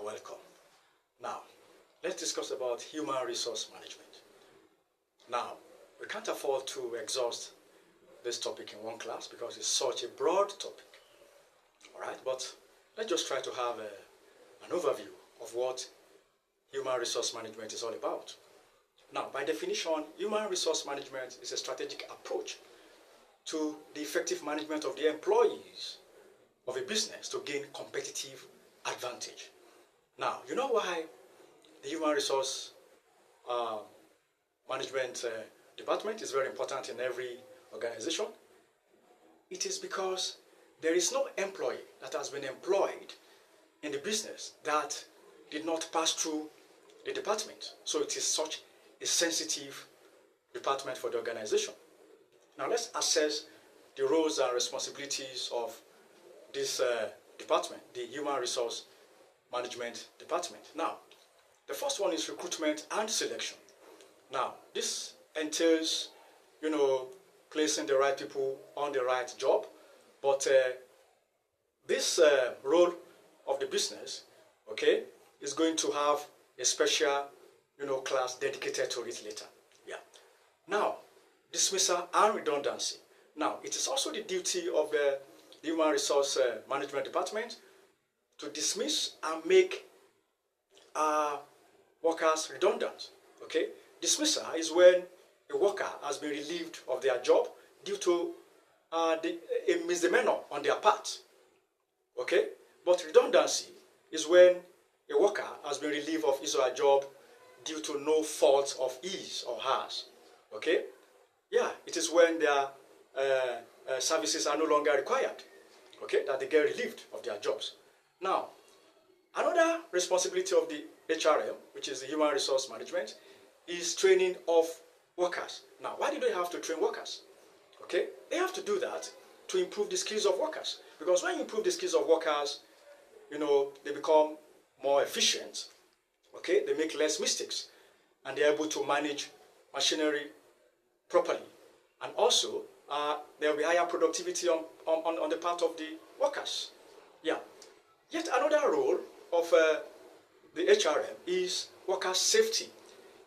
welcome. Now, let's discuss about human resource management. Now, we can't afford to exhaust this topic in one class because it's such a broad topic. Alright, but let's just try to have an overview of what human resource management is all about. Now, by definition, human resource management is a strategic approach to the effective management of the employees of a business to gain competitive advantage. Now, you know why the human resource management department is very important in every organization? It is because there is no employee that has been employed in the business that did not pass through the department. So it is such a sensitive department for the organization. Now let's assess the roles and responsibilities of this department, the Human Resource Management Department. Now, the first one is recruitment and selection. Now, this entails, placing the right people on the right job, but this role of the business, is going to have a special, class dedicated to it later. Yeah. Now, dismissal and redundancy. Now, it is also the duty of the Human Resource Management Department to dismiss and make workers redundant. Dismissal is when a worker has been relieved of their job due to a misdemeanor on their part. But redundancy is when a worker has been relieved of his or her job due to no fault of his or hers. It is when their services are no longer required, that they get relieved of their jobs. Now, another responsibility of the HRM, which is the Human Resource Management, is training of workers. Now, why do they have to train workers? They have to do that to improve the skills of workers. Because when you improve the skills of workers, they become more efficient. They make less mistakes. And they're able to manage machinery properly. And also, there will be higher productivity on the part of the workers. Yet another role of the HRM is worker safety.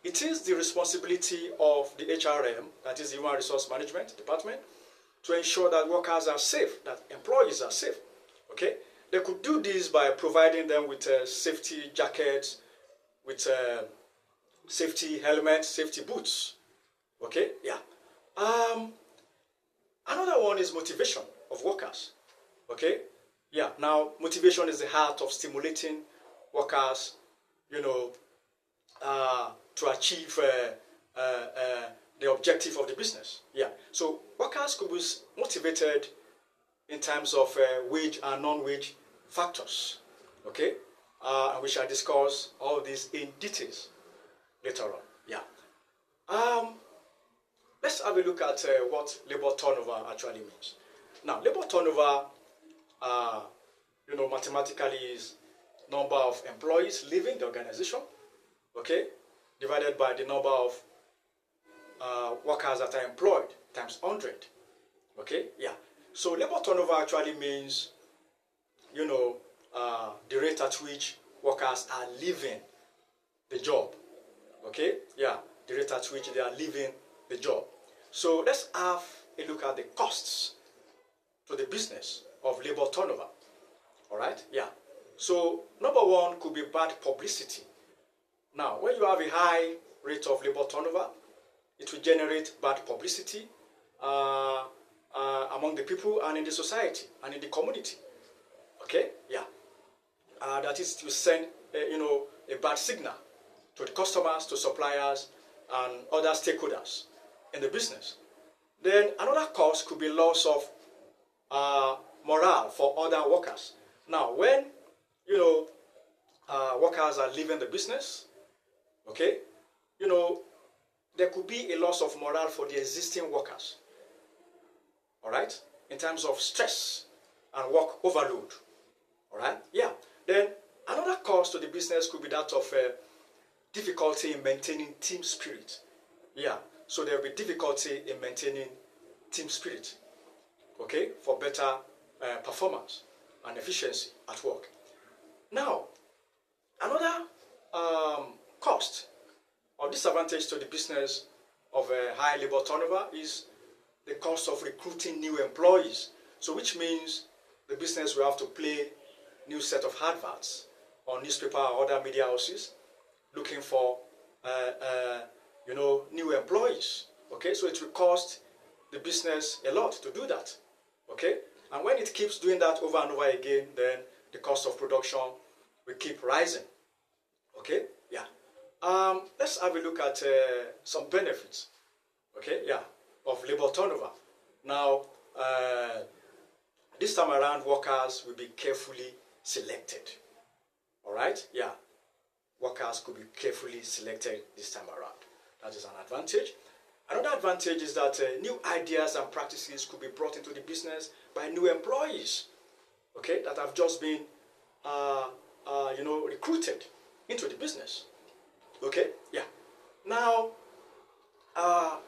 It is the responsibility of the HRM, that is the Human Resource Management Department, to ensure that workers are safe, that employees are safe. They could do this by providing them with safety jackets, with safety helmets, safety boots. Another one is motivation of workers. Now motivation is the heart of stimulating workers, to achieve the objective of the business. So workers could be motivated in terms of wage and non-wage factors. And we shall discuss all these in details later on. Let's have a look at what labor turnover actually means. Now, labor turnover, mathematically is number of employees leaving the organization, divided by the number of workers that are employed times 100. So labor turnover actually means, the rate at which workers are leaving the job. The rate at which they are leaving the job. So let's have a look at the costs to the business of labor turnover. So number one could be bad publicity. Now, when you have a high rate of labor turnover, it will generate bad publicity among the people and in the society and in the community. That is to send a bad signal to the customers, to suppliers, and other stakeholders in the business. Then another cause could be loss of morale for other workers. Now, when workers are leaving the business, there could be a loss of morale for the existing workers. In terms of stress and work overload. Then another cause to the business could be that of difficulty in maintaining team spirit. So there will be difficulty in maintaining team spirit, for better performance and efficiency at work. Now, disadvantage to the business of a high labor turnover is the cost of recruiting new employees. So which means the business will have to play new set of adverts on newspaper or other media houses looking for new employees. Okay, so it will cost the business a lot to do that. Okay, and when it keeps doing that over and over again, then the cost of production will keep rising. Okay, yeah. Let's have a look at some benefits. Okay, yeah, of labor turnover. Now, this time around, workers will be carefully selected. All right, yeah, workers could be carefully selected this time around. That is an advantage. Another advantage is that new ideas and practices could be brought into the business by new employees, okay, that have just been, recruited into the business. Okay, yeah. Now,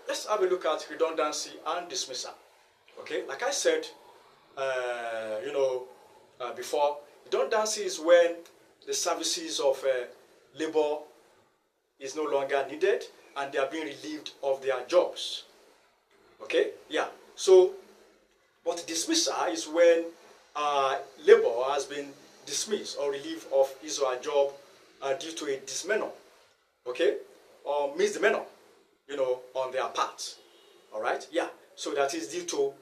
let's have a look at redundancy and dismissal. Okay, like I said, before, redundancy is when the services of labor is no longer needed and they are being relieved of their jobs. Okay, yeah. So, but dismissal is when labor has been dismissed or relieved of his or her job due to a dismissal, okay, or misdemeanor, on their part. All right, yeah. So that is due to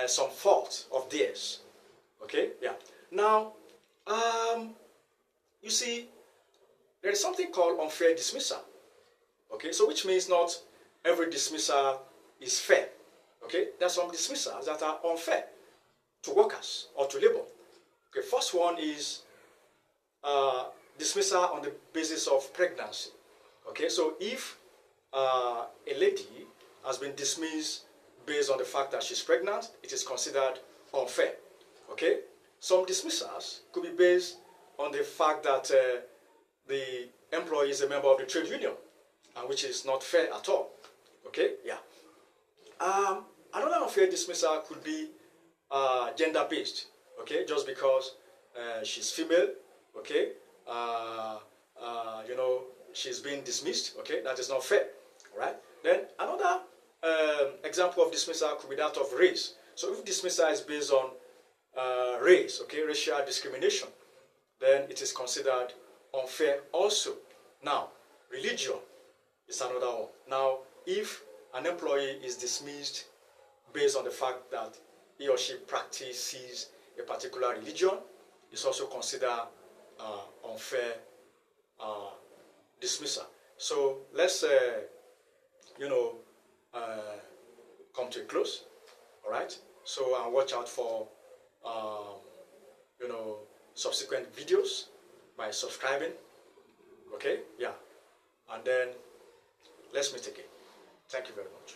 some fault of theirs. Okay, yeah. Now, you see, there is something called unfair dismissal. Okay, so which means not every dismissal is fair. Okay, there are some dismissals that are unfair to workers or to labor. Okay, first one is dismissal on the basis of pregnancy. Okay, so if a lady has been dismissed based on the fact that she's pregnant, it is considered unfair. Okay, some dismissals could be based on the fact that the employee is a member of the trade union, which is not fair at all. Okay, yeah. Another unfair dismissal could be gender-based. Okay, just because she's female. Okay, she's being dismissed. Okay, that is not fair. All right. Then another example of dismissal could be that of race. So if dismissal is based on race, okay, racial discrimination, then it is considered unfair also. Now, religion is another one. Now, if an employee is dismissed based on the fact that he or she practices a particular religion, it's also considered unfair dismissal. So let's come to a close. All right. So watch out for subsequent videos by subscribing. Okay. Yeah. And then let's meet again. Thank you very much.